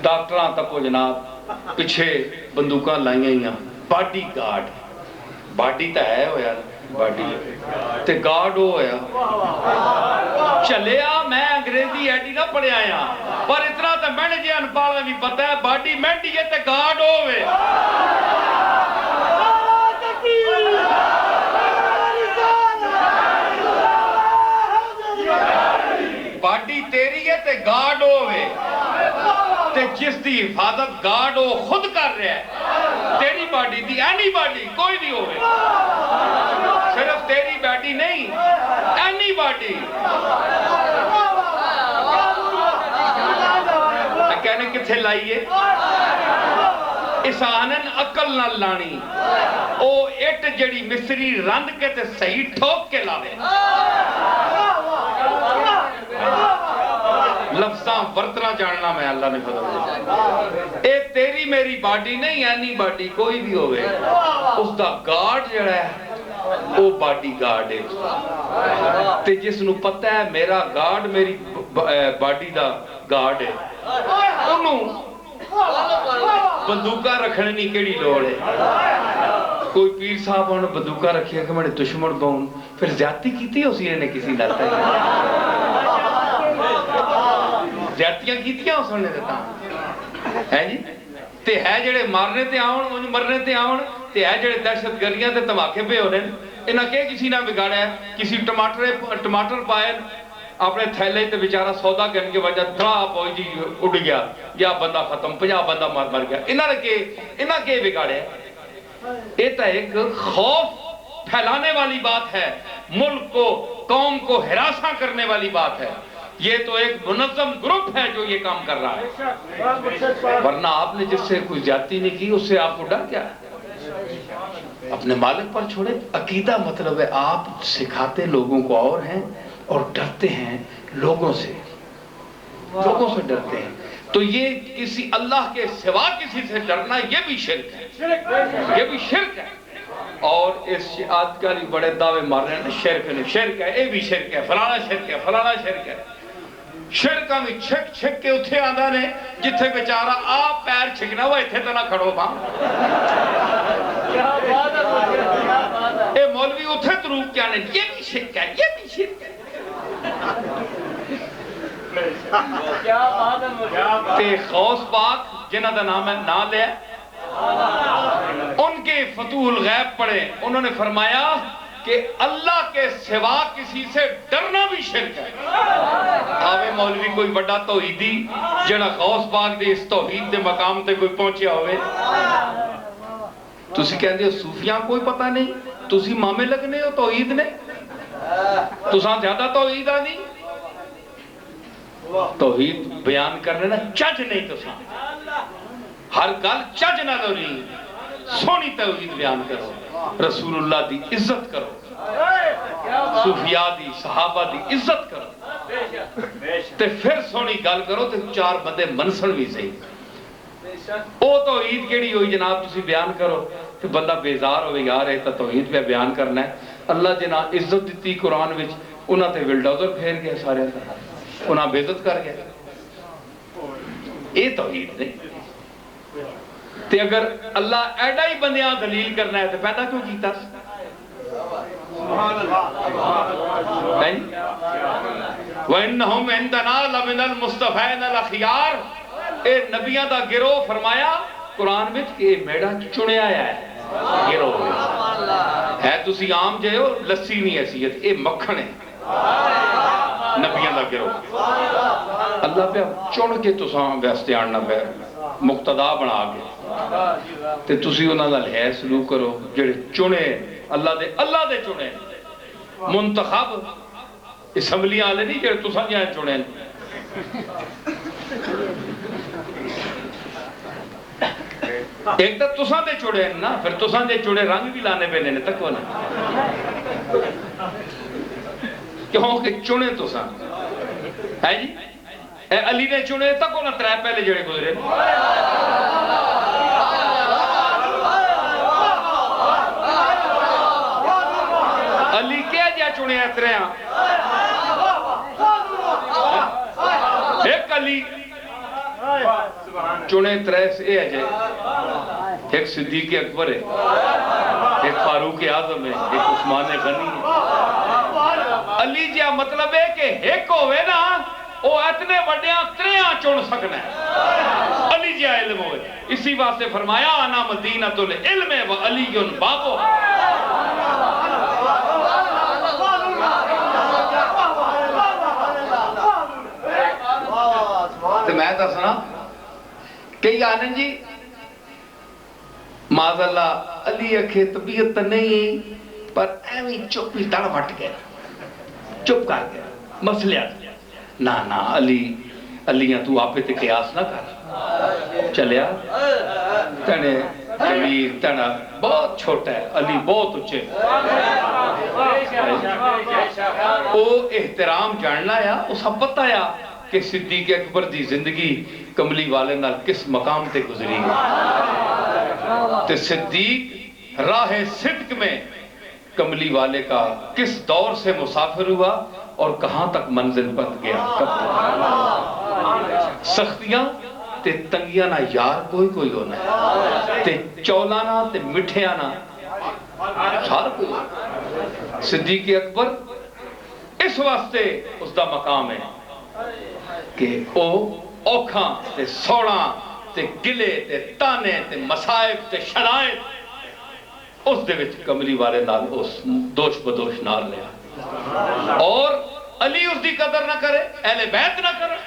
[SPEAKER 1] ڈاکٹران تکو جناب پچھے بندوقاں لائیاں ہی ہیں، باڈی گارڈ، باڈی تا ہے ہو یار، باڈی تے گارڈ ہو یا چلیا، میں انگریزی ایڈی نہ پڑھے آیا، پر اتنا تا میں نے جی انپالا بھی پتہ ہے باڈی مینڈی ہے تے گارڈ ہوئے، باڈی تیری ہے تے گارڈ ہوئے، تے جس دی حفاظت گارڈ ہو خود کر رہا ہے، تیری باڈی دی اینی باڈی کوئی نہیں ہوئے، صرف تیری باڈی نہیں اینی باڈی، کہنے کتھے لائیے اس آنن عقل نہ لانی، او ایٹ جڑی مصری رند کے تے صحیح ٹھوک کے لاوے، لفظاں ورتنا جاننا میں اللہ نے فضل دے، اے تیری میری باڈی نہیں اینی باڈی کوئی بھی ہوئے، اس دا گارڈ جڑا ہے وہ باڈی گارڈ ہے تے جس نو پتہ ہے میرا گارڈ میری باڈی دا گارڈ ہے انہوں بندوقہ رکھنے نہیں کیڑی لوڑ ہے کوئی پیر صاحب انہوں بندوقہ رکھیا کہ میرے دشمن بہن پھر زیادتی کیتی اسی نے کسی لاتا ہے زیادتیاں کیتیاں اس نے دیتا ہے جی تے ہے جڑے مارنے تے آؤن مرنے تے آؤن تے ہے جڑے دہشت گردیاں تے دھماکے پہ ہو رہے ہیں انہاں کہ کسی نہ بگاڑا ہے کسی ٹماٹر پائے اپنے تھیلے تے بیچارہ سودا کرنے کے وجہ دھڑا پوئی جی اڑ گیا یا بندہ ختم 50 بندہ مر گیا انہاں کے بگاڑے یہ تو ایک خوف پھیلانے والی بات ہے ملک کو قوم کو ہراساں کرنے والی بات ہے یہ تو ایک منظم گروپ ہے جو یہ کام کر رہا ہے ورنہ آپ نے جس سے کوئی زیادتی نہیں کی اس سے آپ کو ڈر کیا اپنے مالک پر چھوڑے عقیدہ مطلب ہے آپ سکھاتے لوگوں کو اور ہیں اور ڈرتے ہیں لوگوں سے ڈرتے ہیں تو یہ کسی اللہ کے سوا کسی سے ڈرنا یہ بھی شرک ہے اور اس آج کل بڑے دعوے مار رہے ہیں شرک ہے یہ بھی شرک ہے فلانا شرک ہے شرکاں میں چھک کے اتھے آندہ نے جتھے بیچارہ آپ پیر چھکنا وہ اتھے تو نہ کھڑو ماں اے مولوی اتھے تروپ کیا نہیں یہ بھی شرک ہے تے غوث پاک جنہ دا نام ہے نا لیا ان کے فتوح الغیب پڑھے انہوں نے فرمایا کہ اللہ کے سوا کسی سے ڈرنا بھی شرک ہے آوے مولوی کوئی بڑا توحیدی جنہ غوث پاک دے اس توحید دے مقام تے کوئی پہنچیا ہوئے تسی کہندے ہو صوفیاں کوئی پتہ نہیں تسی مامے لگنے ہو توحید نے تساں زیادہ توحید آنی توحید بیان کرنے نا چج نہیں تساں ہر گل چج نہ دو نہیں سونی توحید بیان کرو رسول اللہ دی عزت کرو صوفیاء دی صحابہ دی عزت کرو تے پھر سونی گل کرو تے چار بندے منسن بھی صحیح او توحید کیڑی ہوئی جناب تسی بیان کرو تے بندہ بیزار ہوئے یار ہے تا توحید پہ بیان کرنا ہے اللہ جناب عزت دیتی قرآن وچ انہاں تے ولڈوزر پھیر گیا سارے انہاں بے عزت کر گیا اے توحید نہیں تے اگر اللہ ایڈا ہی بندیاں دلیل کرنا ہے تو پیدا کیوں کیتا وَإِنَّهُمْ عِنْدَنَا لَمِنَ الْمُصْطَفَيْنَ الْأَخْيَارِ اے نبیاں دا گروہ فرمایا قرآن میں کہ میڈا چنے آیا ہے گروہ ہے تسی عام جے ہو لسی نہیں حیثیت اے مکھن ہے نبیاں دا گروہ اللہ پہ چن کے تساں ویستے آننا پہ مقتدا بنا کے تے تسی انہاں دا لحاظ سلوک کرو جڑے چنے اللہ دے چنے منتخب اسمبلیاں والے نہیں جڑے تساں جائیں چنے ایک تو تساں دے چڑے ہیں نا پھر تساں دے چڑے رنگ بھی لانے پہ نے تک ہونا کیوں کہ چنے تساں ہے جی اے علی نے چنے تک ہونا ترے پہلے جڑے گزرے علی کیا جا چنے ہیں ترے ہاں ایک علی چنے ترے سے اے ہے ایک صدیق اکبر ہے ایک فاروق اعظم ہے ایک عثمان غنی ہے علی جا مطلب ہے کہ ایک ہوئے نا وہ اتنے بڑیاں تریاں چن سکنا ہے علی جا علم ہوئے اسی واسطے فرمایا انا مدینۃ العلم و علی بابو تو میں دسنا کئی آنن جی معاذ اللہ علی اکھے طبیعت نہیں پر ایویں چپ ہی تڑ بٹ گیا چپ کر گیا مسئلہ نا علیاں تو آپے تے قیاس نہ کر چلیا تنے کبیر تنا بہت چھوٹا ہے علی بہت اچھے او احترام جاننا یا او سب پتہ یا کہ صدیق اکبر دی زندگی کملی والے نال کس مقام تے گزری تے صدیق راہ صدق میں کملی والے کا کس دور سے مسافر ہوا اور کہاں تک منزل پر گیا. سختیاں تے تنگیاں نہ یار کوئی ہونا ہے تے چولانا تے مٹھیانا ہر کوئی. صدیق اکبر اس واسطے اس دا مقام ہے کہ او اوکھاں تے سوڑاں تے گلے تے تانے تے مسائب تے شرائط اس دے وچ کملی والے نال اس دوش بدوش نال لیا. اور علی اس دی قدر نہ کرے، اہل بیت نہ کرے،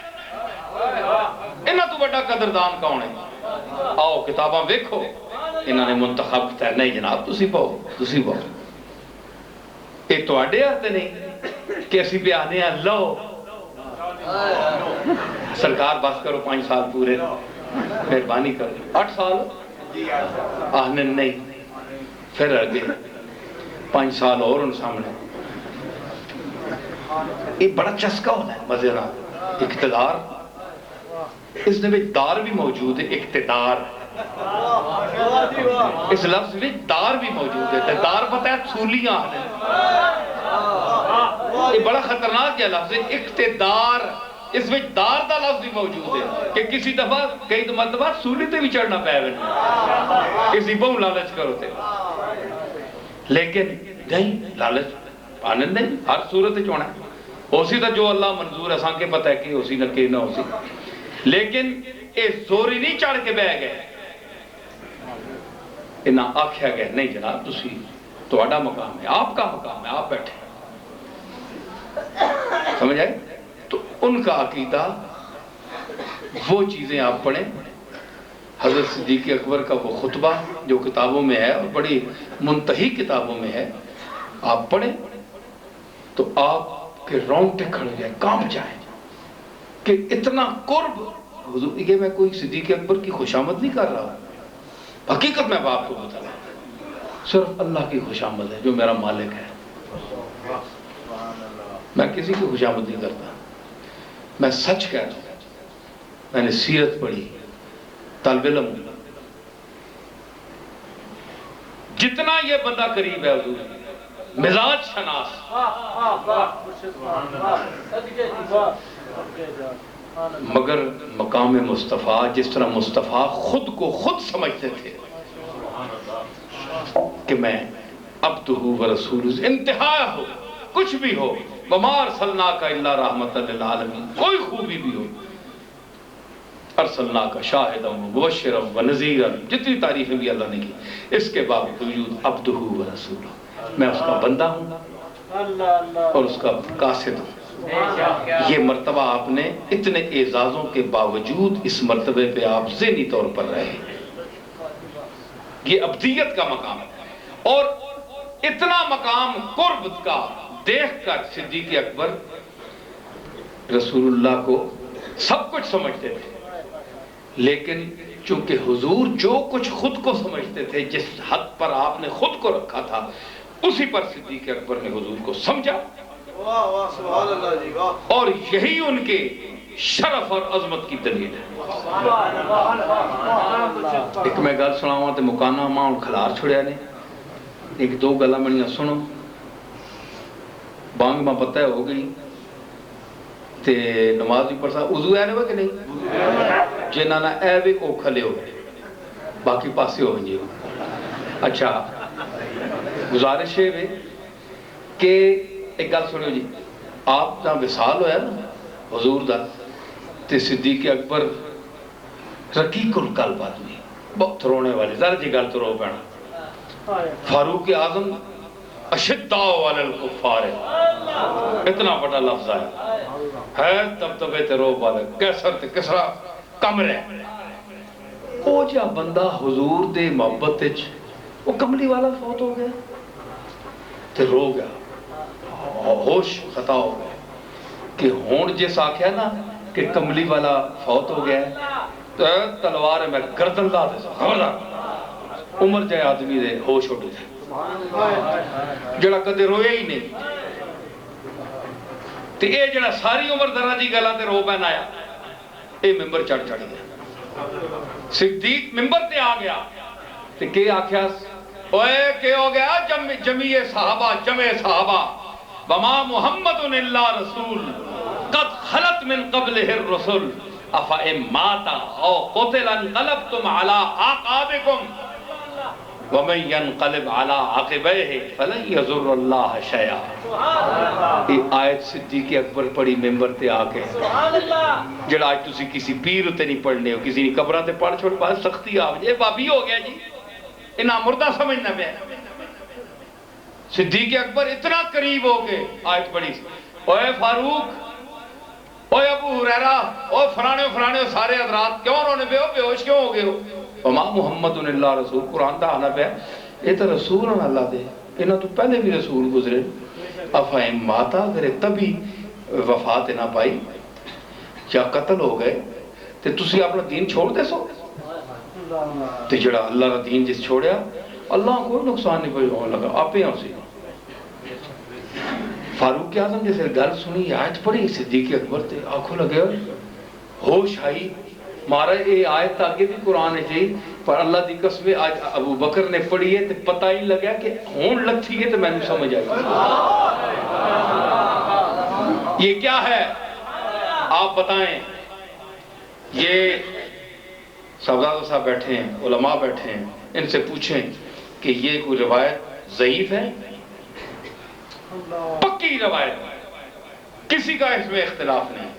[SPEAKER 1] انہاں تو بڑا قدردان کون ہے؟ آؤ کتاباں ویکھو، انہاں نے منتخب کیتا ہے. نہیں جناب تسی پاؤ یہ تواڈے ہاتھ نہیں کہ اسی پہ آنے ہیں لو سرکار بس کرو 5 سال پورے مہربانی کرو 8 سال آنے نہیں پھر آگے 5 سال اور ان سامنے. یہ بڑا چسکا ہوتا ہے مزے نال. اقتدار اس نے بھی دار بھی موجود ہے. اقتدار اس لفظ میں دار بھی موجود ہے. دار پتہ ہے سولیاں یہ بڑا خطرناک ہے لفظ. اقتدار اس میں دار دا لفظ بھی موجود ہے کہ کسی دفعہ کئی مرتبہ سولی تے بھی چڑھنا پہ کسی بہو لالچ کرو تے. لیکن نہیں لالچ آنند نہیں ہر صورت چونا ہے اسی تا جو اللہ منظور ہے سان کے پتہ ہے کہ اسی نہ کہ نہ اسی. لیکن اے زوری نہیں چڑھ کے بہ گئے انہاں آکھیا گئے نہیں جناب تسی تہاڈا مقام ہے، آپ کا مقام ہے، آپ بیٹھے. سمجھ آئے؟ تو ان کا عقیدہ وہ چیزیں آپ پڑھیں. حضرت صدیق اکبر کا وہ خطبہ جو کتابوں میں ہے اور بڑی منتہی کتابوں میں ہے، آپ پڑھیں تو آپ کے رونگٹے کھڑ جائیں، کانپ جائیں کہ اتنا قرب. حضور یہ میں کوئی صدیق اکبر کی خوشامد نہیں کر رہا ہوں، حقیقت میں آپ کو بتا رہا ہوں صرف اللہ کی خوشامد ہے جو میرا مالک ہے. میں کسی کی خوشامد نہیں کرتا، میں سچ کہہ رہا ہوں. میں نے سیرت پڑھی، طالب علم جتنا یہ بندہ قریب ہے حضور مزاج شناس مگر مقام مصطفیٰ جس طرح مصطفیٰ خود کو خود سمجھتے تھے کہ میں عبدہ و رسول انتہا ہو کچھ بھی ہو وما ارسلناک الا رحمۃ للعالمین کوئی خوبی بھی ہو ارسلناک شاہدا و مبشرا و نذیرا جتنی تعریفیں بھی اللہ نے کی اس کے باوجود عبدہ و رسول میں اس کا بندہ ہوں اور اس کا قاصد ہوں. یہ مرتبہ آپ نے اتنے اعزازوں کے باوجود اس مرتبے پہ آپ ذہنی طور پر رہے. یہ عبدیت کا مقام ہے اور اتنا مقام قرب کا دیکھ کر صدیق اکبر رسول اللہ کو سب کچھ سمجھتے تھے. لیکن چونکہ حضور جو کچھ خود کو سمجھتے تھے جس حد پر آپ نے خود کو رکھا تھا اسی پر صدیق اکبر نے حضور کو سمجھا اور یہی ان کے شرف اور عظمت کی دلیل ہے. ایک میں گل سناواں تے مکانا ماں کھلار چھڑیا نے ایک دو گلاں منیاں سنو. بانگ ماں پتہ ہو گئی تے نماز بھی پڑھتا وضو ہے کہ نہیں جنہاں نہ اے وے او کھلے ہو گئے باقی پاسے ہو جی. اچھا گزارش ہے کہ ایک گل سنو جی آپ دا وصال ہویا نا حضور دا تے صدیق اکبر رقیق القلب آدمی بہت رونے والے ذرا جی گل تو رو پینا. فاروق اعظم اشداء علی الکفار اتنا بڑا لفظ ہے تب تبے تے رو والے کیسر تے کسرا کم رہے. او جا بندہ حضور دے محبت وچ وہ کملی والا فوت ہو گیا تے رو گیا ہوش خطا ہو گیا کہ ہون جس آکھیا نا کہ کملی والا فوت ہو گیا تو تلوار میں گردن لا دے خبردار عمر جائے آدمی دے ہوش اٹھ جائے جڑا کدے روئے ہی نہیں تے اے جڑا ساری عمر درہ دی گلا تے رو پہن آیا اے ممبر چڑھ گیا. صدیق ممبر تے آ گیا تے کہ آکھیا اوے کہ ہو گیا جمع صحابہ وما محمد الا رسول قد خلت من قبلہ الرسل افئن مات او قتل انقلبتم على اعقابکم ومن ينقلب على عقبیہ فلن يضر اللہ شیئا. یہ آیت صدیق اکبر پڑھی ممبر تے آ کے جڑا آج تسی کسی پیر تے نہیں پڑھنے ہو کسی نے قبراں تے پڑھ چھوڑ بات سختی آ جائے بابی ہو گیا جی انہاں مردہ سمجھنا پہ. صدیق اکبر اتنا قریب ہو کے آیت پڑھی اوے فاروق اوے ابو ہریرہ اوے فلانے سارے حضرات کیوں رونے پہ ہو بے ہوش کیوں ہو گئے ہو؟ وما محمد اللہ رسول قرآن دا آنا پہ یہ تو رسول ہیں اللہ دے انہوں تو پہلے بھی رسول گزرے افہم ماتا اگر تبھی وفات نہ پائی یا قتل ہو گئے تو تسی اپنا دین چھوڑ دے سو تو جڑا اللہ کا دین جس چھوڑیا اللہ کوئی نقصان نہیں پہنچ ہونے لگا آپ ہی اسی. فاروق اعظم جیسے گل سنی آیت پڑھی صدیق اکبر تے آنکھوں لگے ہوش آئی مارا یہ آیت آگے بھی قرآن ہے جی پر اللہ دی قسم آج ابو بکر نے پڑھی ہے تے پتہ ہی لگا کہ ہون لگتی ہے تو میں نے سمجھ آئی یہ کیا ہے آپ بتائیں. یہ صاحب صاحب بیٹھے ہیں علماء بیٹھے ہیں ان سے پوچھیں کہ یہ کوئی روایت ضعیف ہے پکی روایت کسی کا اس میں اختلاف نہیں.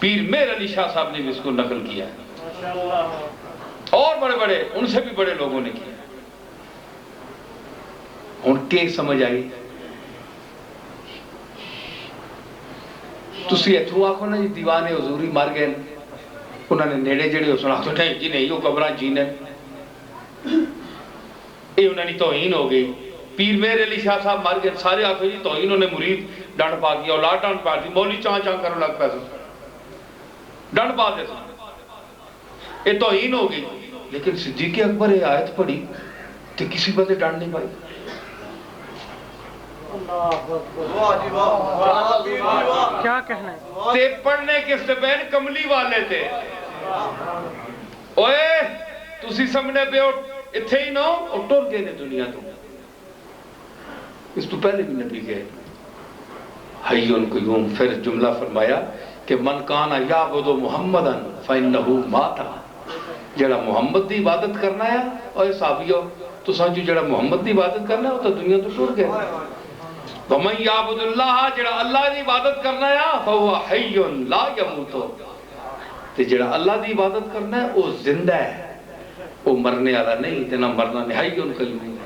[SPEAKER 1] پیر میر علی شاہ صاحب نے بھی اس کو نقل کیا ہے اور بڑے ان سے بھی بڑے لوگوں نے کیا. ان کے سمجھ آئی تسی اتھو آکھو نا جی دیوانے حضوری مر گئے انہوں نے نیڑے جڑے سنا تو نہیں جی نہیں وہ قبران جینے یہ انہوں نے توہین ہو گئی. پیر میر علی شاہ صاحب مر گئے سارے آکھو جی توہین انہوں نے مرید ڈنڈ پا گیا اولاد ڈنڈ پا دی مولی چاں کرنے لگ پیسے ڈنڈ پا دے یہ توہین ہو گئی. لیکن صدیق اکبر یہ آیت پڑھی تو کسی بندے ڈنڈ نہیں پائی.
[SPEAKER 2] کیا کہنا ہے
[SPEAKER 1] تے پڑھنے کے سبین کملی والے تھے اوے تسی سمنے پہ اتھے ہی نو اور ٹور گئے نے دنیا تو. اس تو پہلے بھی نبی گئے حیون قیوم. پھر جملہ فرمایا کہ من کانا یعبد محمدن فإنہو ماتا. جڑا محمد دی عبادت کرنا ہے اور صحابیوں تو سمجھو جڑا محمد دی عبادت کرنا ہے وہ تو دنیا تو ٹور گئے. ومن یعبد اللہ جڑا اللہ دی عبادت کرنا ہے فہو حیون لا یموتو. تے جڑا اللہ دی عبادت کرنا ہے وہ زندہ ہے وہ مرنے والا نہیں تے نہ مرنا نہیں. حیون قیوم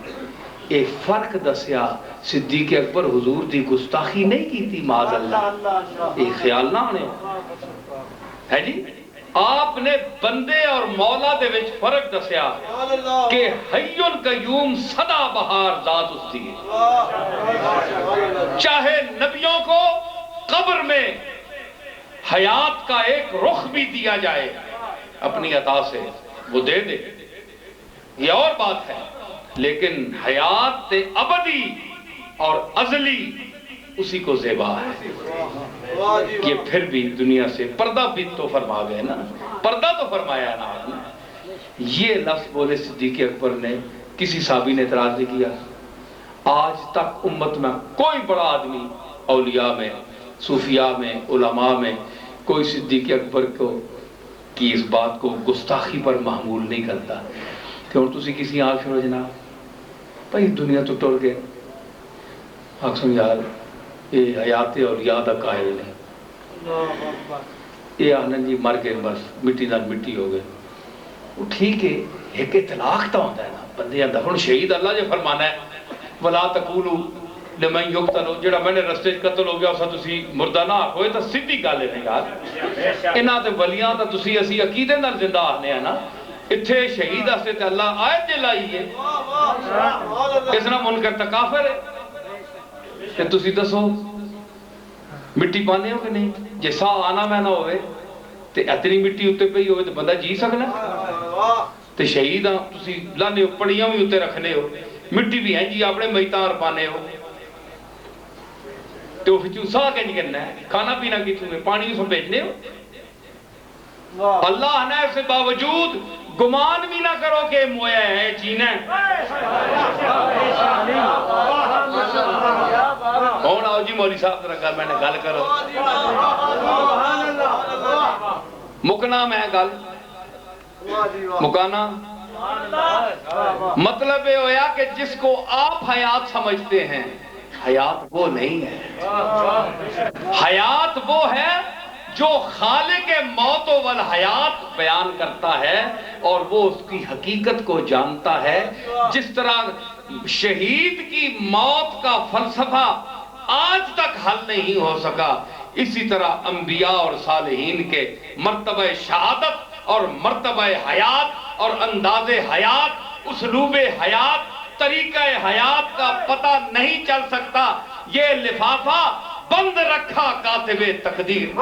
[SPEAKER 1] ایک فرق دسیا. صدیق اکبر حضور دی گستاخی نہیں کی تھی معاذ اللہ ایک خیال نہ آنے ہے جی. آپ نے بندے اور مولا دے وچ فرق دسیا کہ حیون قیوم صدا بہار ذات اس دی چاہے نبیوں کو قبر میں حیات کا ایک رخ بھی دیا جائے اپنی عطا سے وہ دے دے یہ اور بات ہے لیکن حیات ابدی اور ازلی اسی کو زیبا ہے. یہ پھر بھی دنیا سے پردہ بھی تو فرما گئے نا پردہ تو فرمایا ہے نا آپ نے. یہ لفظ بولے صدیق اکبر نے کسی صحابی نے اعتراض نہیں کیا. آج تک امت میں کوئی بڑا آدمی اولیاء میں صوفیاء میں علماء میں کوئی صدیق اکبر کو کی اس بات کو گستاخی پر محمول نہیں کرتا کہ اور تسی کسی آگ چھوڑو جناب بھائی دنیا تو ٹر گئے آگ سن یار یہ حیات اولیاء دا قائل نہیں یہ آنند جی مر گئے بس مٹی نال مٹی ہو گئے. وہ ٹھیک ہے ایک اطلاق تا ہوتا ہے نا بندے اندر ہن شہید اللہ جو فرمانا ہے ولا تقولوا لمن یقتل جڑا میں نے رستے قتل ہو گیا اسا تسی مردہ نہ آکھو تو سیدھی گل ہے یار انہاں تے ولیاں تا تسی اسی عقیدے نال زندہ آنے ہیں نا اتھے شہید اسے تے اللہ آیت دے لائی ہے اس نہ منکر تے کافر ہے. تے تسی دسو مٹی پانے ہو کہ نہیں جے سا آنا میں نہ ہوئے تے اتنی مٹی اتے پئی ہوئے تو بندہ جی سکنا تے شہید ہاں تسی لانے ہو پڑیاں بھی اتے رکھنے ہو مٹی بھی ہیں جی اپنے میتاں پانے ہو تو پھر سا کنج کرنا ہے کھانا پینا کی تمہیں پانی بھی سب بھیجنے ہو اللہ نے سے باوجود گمان بھی نہ کرو کہ مویا ہے چینا کون آؤ جی مولوی صاحب ذرا کر میں نے گل کرو مکنا میں گل مکانا مطلب یہ ہویا کہ جس کو آپ حیات سمجھتے ہیں حیات وہ نہیں ہے حیات وہ ہے جو خالق موت والحیات بیان کرتا ہے اور وہ اس کی حقیقت کو جانتا ہے جس طرح شہید کی موت کا فلسفہ آج تک حل نہیں ہو سکا اسی طرح انبیاء اور صالحین کے مرتبہ شہادت اور مرتبہ حیات اور انداز حیات اسلوب حیات طریقہ حیات کا پتہ نہیں چل سکتا یہ لفافہ بند رکھا کاتب تقدیر